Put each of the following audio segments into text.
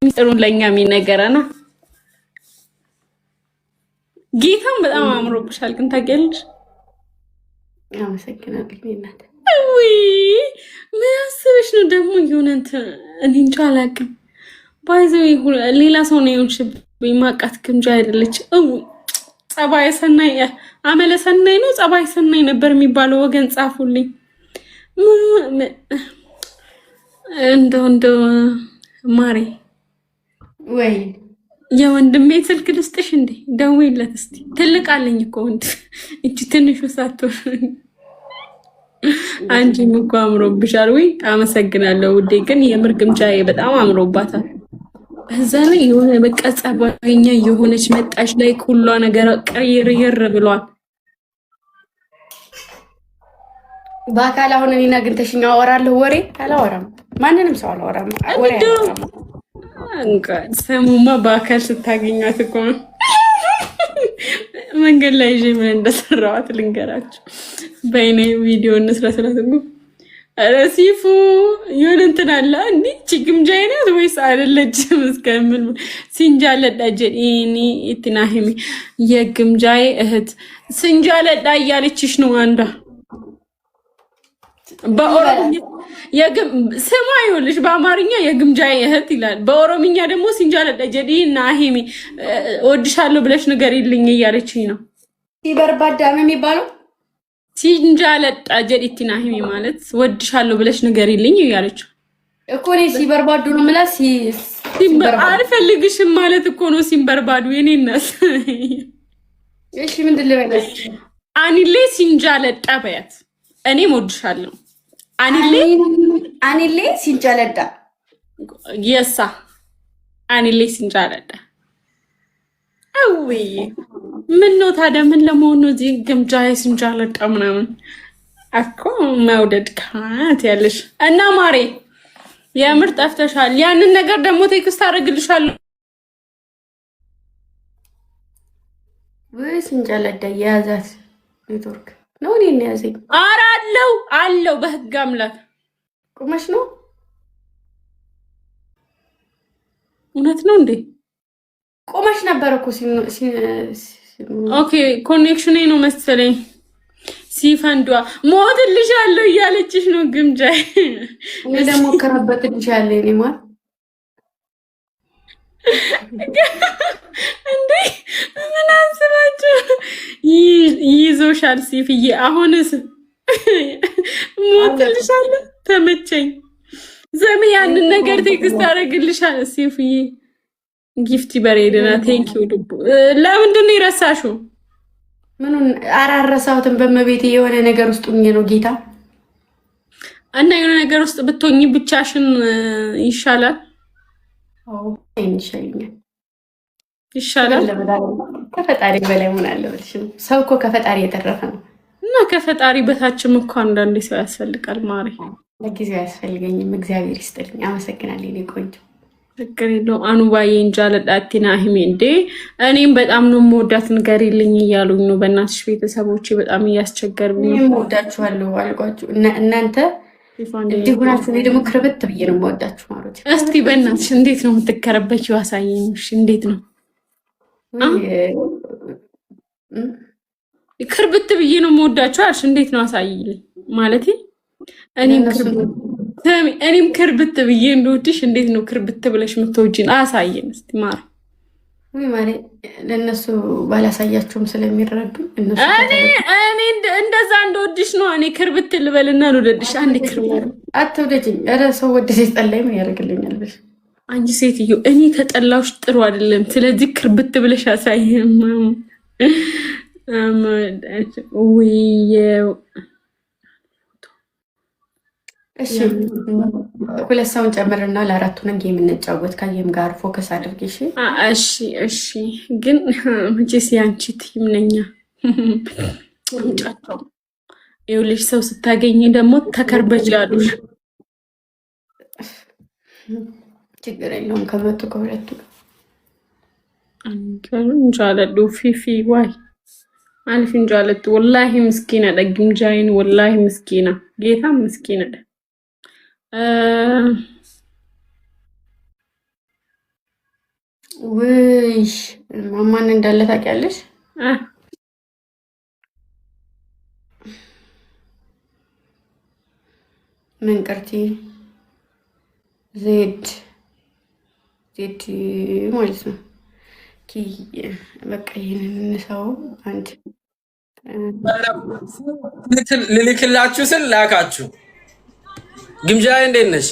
ሚስጥሩን ለኛ የሚነገረና ጌታም በጣም አምሮብሻል። ግን ታውቂያለሽ? አመሰግናለሁ እናት። ወይ ምን አስበሽ ነው ደግሞ? የሆነ እንትን እኔ እንጃ አላውቅም። ባይዘው ሌላ ሰው ነው የሆንሽብኝ። ማቃት ግምጃ አይደለች። ጸባይ ሰናይ አመለ ሰናይ ነው ጸባይ ሰናይ ነበር የሚባለው። ወገን ጻፉልኝ። እንደው ማሬ ወይ የወንድሜ ስልክ ልስጥሽ እንዴ? ደውይለት እስቲ። ትልቅ አለኝ እኮ ወንድ። እቺ ትንሹ ሳትሆን አንቺም እኮ አምሮብሻል። ወይ አመሰግናለሁ ውዴ። ግን የምር ግምጃዬ በጣም አምሮባታል። እዛ ላይ የሆነ በቃ ጸባይኛ የሆነች መጣሽ ላይ ሁሏ ነገር ቅይር ብሏል። በአካል አሁን እኔና ግን ተሽኛ አወራለሁ። ወሬ አላወራም፣ ማንንም ሰው አላወራም። ወሬ ሰሙማ በአካል ስታገኛት እኮ ነው። መንገድ ላይ ይዤ ምን እንደሰራዋት ልንገራችሁ። በይኔ ቪዲዮ እንስራስላት እኮ ረሲፉ የሆነ እንትን አለ እንዴ ችግምጃ አይነት ወይስ አይደለችም? እስከምን ሲንጃለዳ ጀዲኒ ኢትናሂሚ የግምጃዬ እህት ሲንጃለዳ እያለችሽ ነው አንዷ በኦሮምኛ ስማ ይኸውልሽ፣ በአማርኛ የግምጃዬ እህት ይላል፣ በኦሮምኛ ደግሞ ሲንጃለዳ ጀዲና ሂሚ ወድሻለሁ ብለሽ ንገሪልኝ እያለችኝ ነው። ሲበርባዳ ነው የሚባለው። ሲንጃለዳ ጀዲቲና ሂሚ ማለት ወድሻለሁ ብለሽ ንገሪልኝ እያለች እኮ ነው። ሲበርባዱ ነው ማለት አልፈልግሽም ማለት እኮ ነው። ሲንበርባዱ የኔ እናት። እሺ ምንድን ልበለሽ? አኒሌ ሲንጃለዳ በያት። እኔም ወድሻለሁ። አኒሌ ሲንጃለዳ የሳ አኒሌ ሲንጃለዳ አዊ ምን ነው ታዲያ? ምን ለመሆኑ ነው እዚህ ግምጃዬ ሲንጃለዳ ምናምን እኮ መውደድ ካት ያለሽ እና ማሬ የምር ጠፍተሻል። ያንን ነገር ደግሞ ቴክስት አደርግልሻለሁ። ወይ ሲንጃለዳ የያዛት ኔትወርክ ነው እኔ ያዘኝ። ኧረ አለው በህግ አምላክ ቁመሽ ነው። እውነት ነው እንዴ? ቁመሽ ነበር እኮ ኦኬ ኮኔክሽኔ ነው መሰለኝ። ሲፈንዷ ሞትልሻለሁ እያለችሽ ነው ግምጃዬ። እኔ ደግሞ ከረበትልሻለሁ እኔ ማለት እንዴ ምን አስባችሁ ይዞሻል ሲፍዬ። አሁንስ ሞትልሻለሁ። ተመቸኝ። ዘሜ ያንን ነገር ቴክስት አደርግልሻል ሲፍዬ። ጊፍቲ በሬድና ቴንኪው ልቡ። ለምንድን ነው የረሳሽው? ምኑን አራረሳሁትን? በመቤት የሆነ ነገር ውስጥ ሆኜ ነው ጌታ። እና የሆነ ነገር ውስጥ ብትሆኚ ብቻሽን ይሻላል። ይሻላል። ከፈጣሪ በላይ ሆነ አለብሽ። ሰው እኮ ከፈጣሪ የተረፈ ነው። እና ከፈጣሪ በታችም እኮ አንዳንዴ ሰው ያስፈልጋል። ማሪ ለጊዜው አያስፈልገኝም። እግዚአብሔር ይስጥልኝ። አመሰግናለሁ። እኔ ቆንጆ ችግር የለውም። አኑባዬ እንጃለዳቲና ሂሜ እንዴ እኔም በጣም ነው የምወዳት ንገሪልኝ እያሉኝ ነው። በእናትሽ ቤተሰቦቼ በጣም እያስቸገሩኝ ነው። እወዳችኋለሁ አልኳችሁ እናንተ እንዲህ ሆናችሁ። እኔ ደግሞ ክርብት ብዬ ነው የምወዳችሁ ማሮች። እስቲ በእናትሽ እንዴት ነው የምትከረበችው? አሳየኝ። እንዴት ነው ክርብት ብዬ ነው የምወዳችሁ አልሽ? እንዴት ነው አሳይልኝ። ማለቴ እኔም ክርብት ብዬ እንደወድሽ እንዴት ነው ክርብት ብለሽ የምትወጂን? አሳየን እስቲ ማር። ወይ ማለት ለእነሱ ባላሳያቸውም ስለሚረዱ እኔ እንደዛ እንደወድሽ ነው። እኔ ክርብት ልበልና ልውደድሽ። አንዴ ክርብት አትውደጅኝ። ኧረ ሰው ወደሽ ጠላኝ ምን ያደርግልኛል ብለሽ አንቺ ሴትዮ፣ እኔ ከጠላውሽ ጥሩ አይደለም። ስለዚህ ክርብት ብለሽ አሳየን። እሺ ሁለት ሰውን ጨምርና ለአራቱ ነን ጌም እንጫወት። ከጌም ጋር ፎከስ አድርጊ። እሺ ግን መቼስ ያንቺ ቲም ነኛ። አምጫቸው ይኸውልሽ፣ ሰው ስታገኝ ደግሞ ተከርበጅ ያሉሽ። ችግር የለውም ከመጡ ከሁለቱ እንጃለዱ ፊፊ ዋይ አልፍ እንጃለዱ ወላሂ ምስኪና ደግም ጃይን ወላሂ ምስኪና ጌታ ምስኪና ውይ ማማን እንዳለ ታውቂያለሽ? መንቀርቲ ዜድ ማለት ነው። በቃ ይህንን ሰው አንድ ልልክላችሁ ስል ላካችሁ። ግምጃዬ እንዴት ነሽ?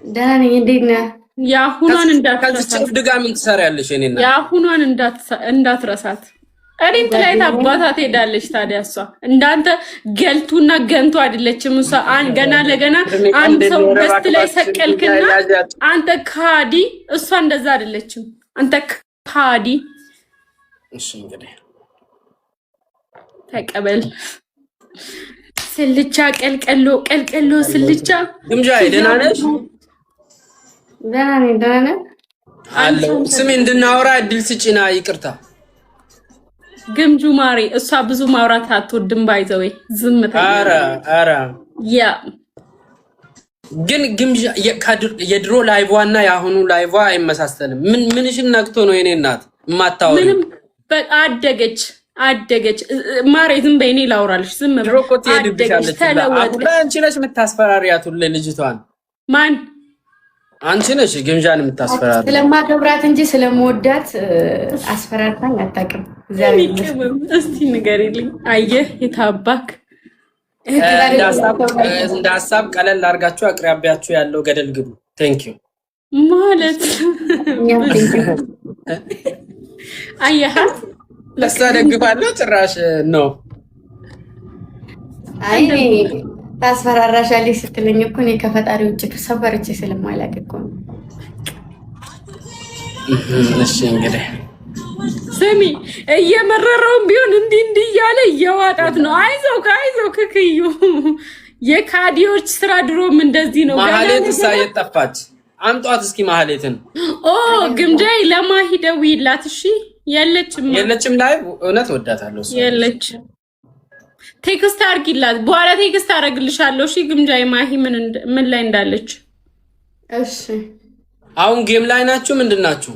ደህና ነኝ። እንዴት ነህ? የአሁኗን እንዳትረሳት። ድጋሚ ምን ትሰሪያለሽ? እኔና የአሁኗን እንዳትረሳት። እኔን ጥላይት አባታት ሄዳለች። ታዲያ እሷ እንዳንተ ገልቱና ገንቱ አይደለችም። እሷ ገና ለገና አንድ ሰው በስት ላይ ሰቀልክና አንተ ካዲ። እሷ እንደዛ አይደለችም። አንተ ካዲ። እሺ እንግዲህ ተቀበል። ስልቻ ቀልቀሎ ስልቻ። ግምጃዬ ደህና ነሽ? ደህና ነኝ። ደህና ነህ? አለሁ። ስሚ እንድናወራ እድል ስጪና። ይቅርታ ግምጁ ማሪ። እሷ ብዙ ማውራት አትወድም። ባይዘዌ ዝም ኧረ ያ ግን ግምጃ የድሮ ላይቫና የአሁኑ ላይቫ አይመሳሰልም። ምንሽን ነክቶ ነው የኔ እናት የማታወሪ? ምንም አደገች ማሬ። ዝም በይኔ ላውራልሽ። ዝም ድሮ እኮ ትሄድብሻለች። አሁን ላይ አንቺ ነሽ የምታስፈራሪያት ሁሌ ልጅቷን። ማን? አንቺ ነሽ ግምጃን የምታስፈራሪ። ስለማከብራት እንጂ ስለምወዳት አስፈራርታኝ አታውቅም። እስቲ ንገሪልኝ። አየህ የታባክ እንደ ሀሳብ ቀለል አድርጋችሁ አቅራቢያችሁ ያለው ገደል ግቡ። ቴንኪዩ ማለት አየህ ለሳ ደግፋለሁ ጭራሽ ነው። አይ ታስፈራራሻለች ስትለኝ እኮ እኔ ከፈጣሪ ውጭ ሰፈርቼ ስለማላውቅ እኮ ነው። እሺ እንግዲህ ስሚ፣ እየመረረውም ቢሆን እንዲህ እያለ እየዋጣት ነው። አይዞህ ክክዩ። የካዲዎች ስራ ድሮም እንደዚህ ነው። ማህሌት እሳ የጠፋች አምጧት እስኪ ማህሌትን። ግምጃዬ ለማሂ ደውይላት እሺ። የለችም ላይ እውነት ወዳታለሁ። የለች ቴክስት አርጊላት። በኋላ ቴክስት አረግልሻለሁ እሺ። ግምጃዬ ማሂ ምን ላይ እንዳለች። እሺ አሁን ጌም ላይ ናችሁ? ምንድን ናችሁ?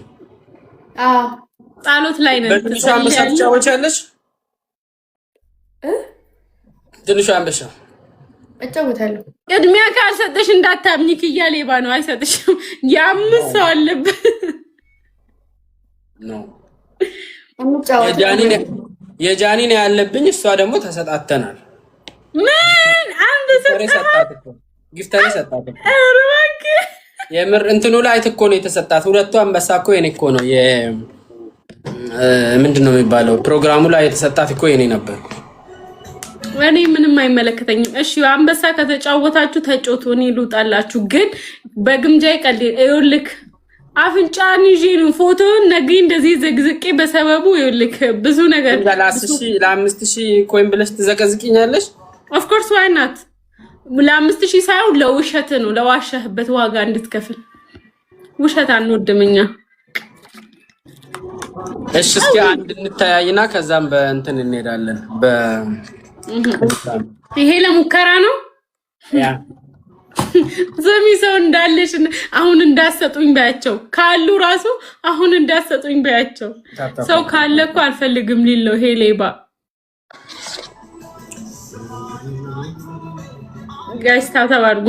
ጸሎት ላይ ነን። በትንሿ አንበሳ ትጫወቻለሽ? ትንሿ አንበሳ እጫወታለሁ። ቅድሚያ ካልሰጠሽ እንዳታምኝ። ክያ ሌባ ነው፣ አይሰጥሽም። የአምስት ሰው አለበት ነው የጃኒ ነው ያለብኝ። እሷ ደግሞ ተሰጣተናል። ምን አንድ ሰጣት እኮ ጊፍተሪ ሰጣት እኮ የምር እንትኑ ላይ እኮ ነው የተሰጣት። ሁለቱ አንበሳ እኮ የኔ እኮ ነው። ምንድን ነው የሚባለው? ፕሮግራሙ ላይ የተሰጣት እኮ የኔ ነበር። እኔ ምንም አይመለከተኝም። እሺ አንበሳ ከተጫወታችሁ ተጫወቱ፣ እኔ ልውጣላችሁ። ግን በግምጃዬ ቀልድ ይኸውልህ፣ አፍንጫን ይዤ ነው ፎቶን ነገ እንደዚህ ዘግዝቄ በሰበቡ ይኸውልህ ብዙ ነገር ለ5000 ኮይን ብለሽ ትዘቀዝቂኛለሽ። ኦፍ ኮርስ ዋይ ናት። ለ5000 ሳይሆን ለውሸት ነው፣ ለዋሸህበት ዋጋ እንድትከፍል። ውሸት አንወድም እኛ። እሺ እስኪ አንድ እንተያይና ከዛም በእንትን እንሄዳለን። ይሄ ለሙከራ ነው። ያ ዘሚ ሰው እንዳለሽ አሁን እንዳሰጡኝ ባያቸው ካሉ ራሱ አሁን እንዳሰጡኝ ባያቸው። ሰው ካለ እኮ አልፈልግም ሊለው ይሄ ሌባ። ጋይስ ታተባርጉ።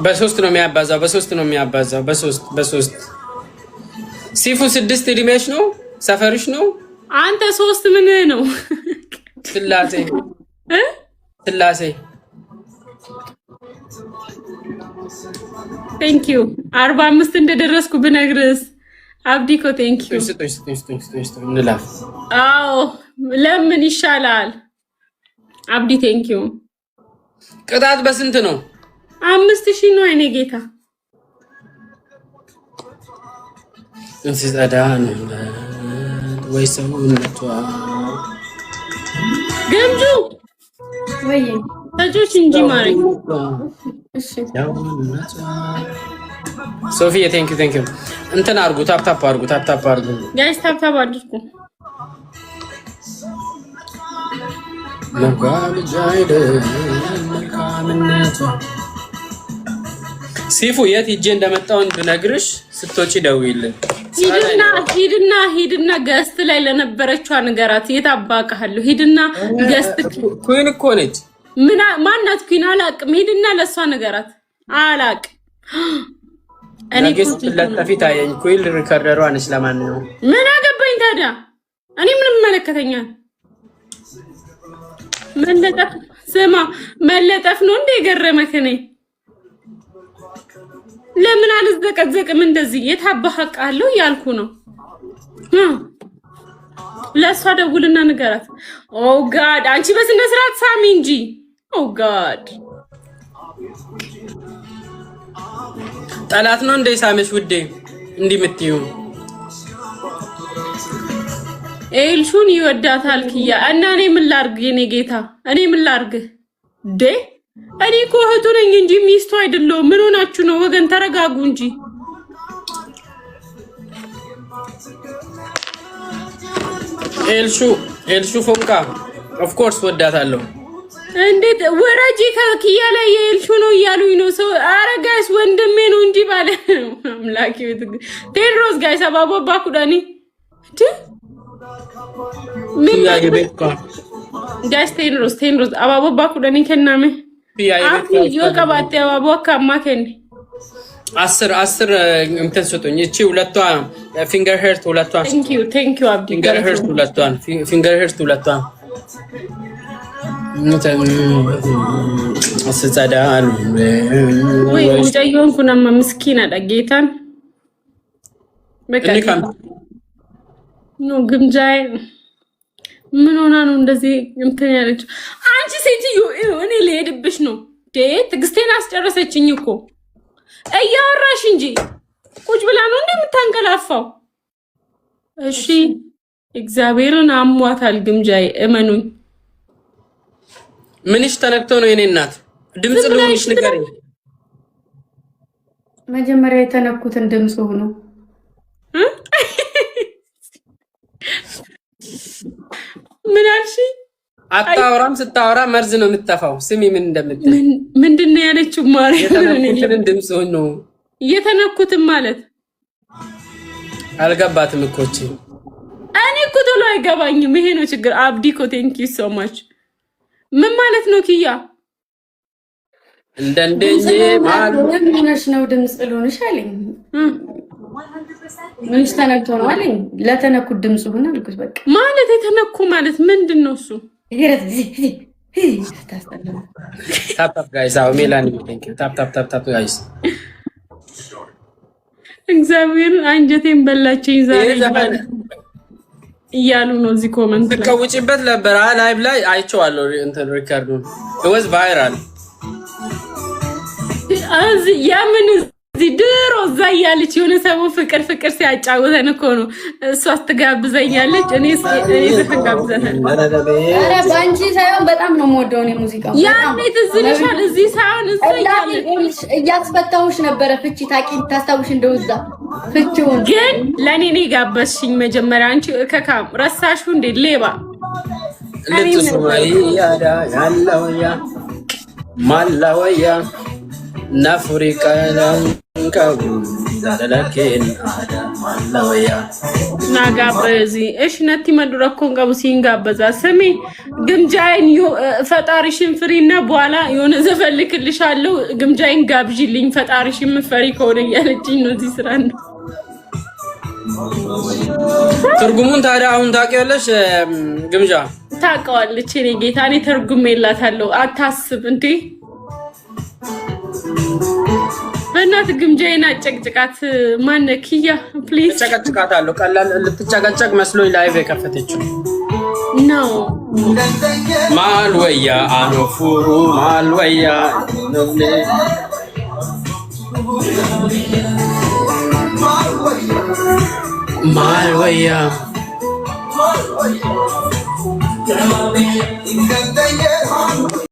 በሶስት ነው የሚያባዛው። በሶስት ሲፉ 6 እድሜሽ ነው? ሰፈርሽ ነው? አንተ 3 ምን ነው? ስላሴ 45 እንደደረስኩ ብነግርስ አብዲኮ ቴንኪዩ። እንላፍ። አዎ ለምን ይሻላል አብዲ ቴንኪዩ። ቅጣት በስንት ነው? 5000 ነው። እኔ ጌታ እንስዳዳ ነው ወይ ሰውነቷ ገምጁ ወይ ተጆች እንጂ ማሪ። እሺ ሶፊ ቴንክ ዩ እንትን አርጉ፣ ታፕ አርጉ ጋይስ፣ ታፕ አድርጉ። መልካም ጃይደ መልካምነቷ ሲፉ የት ሂጄ እንደመጣውን ብነግርሽ ስትወጪ ደውይልን። ሂድና ገስት ላይ ለነበረችዋ ንገራት። የት አባቃለሁ? ሂድና ገስት ኩዊን እኮ ነች። ማናት ኩዊን? አላቅም። ሂድና ለሷ ንገራት። አላቅም እኔ ለጠፊ ታየኝ። ኩዊን ሪከርደሯ ነች። ለማንኛውም ምን አገባኝ ታዲያ? እኔ ምንም መለከተኛል። መለጠፍ ስማ፣ መለጠፍ ነው እንደ የገረመክ? እኔ ለምን አልዘቀዘቅም እንደዚህ? የታባሐቃለሁ ያልኩ ነው። ለሷ ደውልና ንገራት። ኦ ጋድ፣ አንቺ በስነ ስርዓት ሳሚ እንጂ። ኦ ጋድ፣ ጠላት ነው እንደ ሳመሽ ውዴ እንዲህ የምትይው? ኤልሹን ይወዳታል ኪያ እና እኔ ምን ላርግ? የኔ ጌታ እኔ ምን ላርግ? እኔ እኮ እህቱ ነኝ እንጂ ሚስቱ አይደለሁም። ምን ሆናችሁ ነው ወገን? ተረጋጉ እንጂ። ኤልሹ ፎካ ኦፍ ኮርስ ወዳታለሁ። እንዴት ወራጂ ከኪያ ላይ የኤልሹ ነው እያሉኝ ነው ሰው። ኧረ ጋይስ ወንድሜ ነው እንጂ ባለ አምላኬ። ቴድሮስ ጋይስ አባቦባ ኩዳኒ ምን ጋይስ ቴድሮስ አባቦባ ኩዳኒ ከናሜ ቀባቴ አባቦ ከማከን 10 እንትን ስጡኝ። እቺ ሁለቷ ፊንገር ሄርት ሁለቷ ቴንክ ዩ አብዲ ፊንገር ሄርት ሁለቷ አስጸዳል ወይ ሙጫየውን ኩናማ ምስኪና ዳጌታን በቃ ነው ግምጃይ ምን ሆና ነው እንደዚህ እንትን ያለችው? አንቺ ሴትዮ እኔ ልሄድብሽ ነው። ትዕግስቴን አስጨረሰችኝ እኮ። እያወራሽ እንጂ ቁጭ ብላ ነው እንደምታንቀላፋው። እሺ እግዚአብሔርን አሟታል ግምጃይ፣ እመኑኝ። ምንሽ ተነክቶ ነው የኔ እናት? ድምጽ ልሆንሽ ንገረኝ። መጀመሪያ የተነኩትን ድምጽ ሆኖ ምን አልሽ? አታወራም። ስታወራ መርዝ ነው የምትተፋው። ስሚ ምን እንደምትል። ምንድነው ያለችው? የተነኩትን ድምጽ ሆኖ የተነኩትን ማለት አልገባትም እኮ እቺ። እኔ እኮ ቶሎ አይገባኝም። ይሄ ነው ችግር። አብዲ ኮ ቴንክ ዩ ሶ ማች። ምን ማለት ነው ኪያ? እንደንደኝ ማለሽ ነው ድምጽ ልሆንሽ አለኝ። ምንሽ ተነክቶ ነው አለኝ። ለተነኩት ድምጽ ሆነ አልኩት። በቃ ማለት የተነኩ ማለት ምንድነው እሱ? ታፕ ታፕ ጋይስ። አው ሜላኒ ቴንክ ዩ። ታፕ ታፕ ታፕ ታፕ ጋይስ። እግዚአብሔር አንጀቴን በላችኝ ዛሬ እያሉ ነው እዚህ ኮመንት ላይ። ተቀውጪበት ነበር ላይቭ ላይ አይቼዋለሁ። እንትን ሪካርዱን ወዝ ቫይራል ያምን እዚህ ድሮ እዛ እያለች የሆነ ሰው ፍቅር ሲያጫውተን እኮ ነው። እሷ አስተጋብዘኛለች፣ እኔ ተጋብዘናል። ኧረ ባንቺ ሳይሆን በጣም ነው የምወደው እኔ ሙዚቃ። ያኔ ትዝ ይልሻል? እዚህ ሳይሆን እዛ እያለች እያስፈታሁሽ ነበረ። ፍቺ ታስታውሽ እንደውዛ ፍቺውን ግን ለእኔ ነው የጋበዝሽኝ መጀመሪያ። አንቺ ከካም ረሳሽው እንዴ ሌባ ልጥሱ ያዳ ያለውያ ማላወያ ናፍሪቃን ቀቡ ዛለላከን አዳ ማላወያ ናጋበዚ እሺ ነቲ መድረኮን ቀቡ ሲንጋበዛ ስሚ ግምጃይን ፈጣሪሽን ፍሪና በኋላ የሆነ ዘፈልክልሻለሁ ግምጃይን ጋብጂልኝ ፈጣሪሽን ምፈሪ ከሆነ ያለችኝ ነው። እዚህ ስራ ነው ትርጉሙን ታዲያ አሁን ታውቂያለሽ? ግምጃ ታውቀዋለች። እኔ ጌታ እኔ ተርጉሜላታለሁ። አታስብ እንዴ በእናት ግምጃዬን አጨቅጭቃት። ማነ ኪያ ፕሊዝ ጨቀጭቃታለሁ። ቀላል ልትጨቀጨቅ መስሎኝ ላይቭ የከፈተችው ነው። ማልወያ አኖፉሩ ማልወያ ነብለ ማልወያ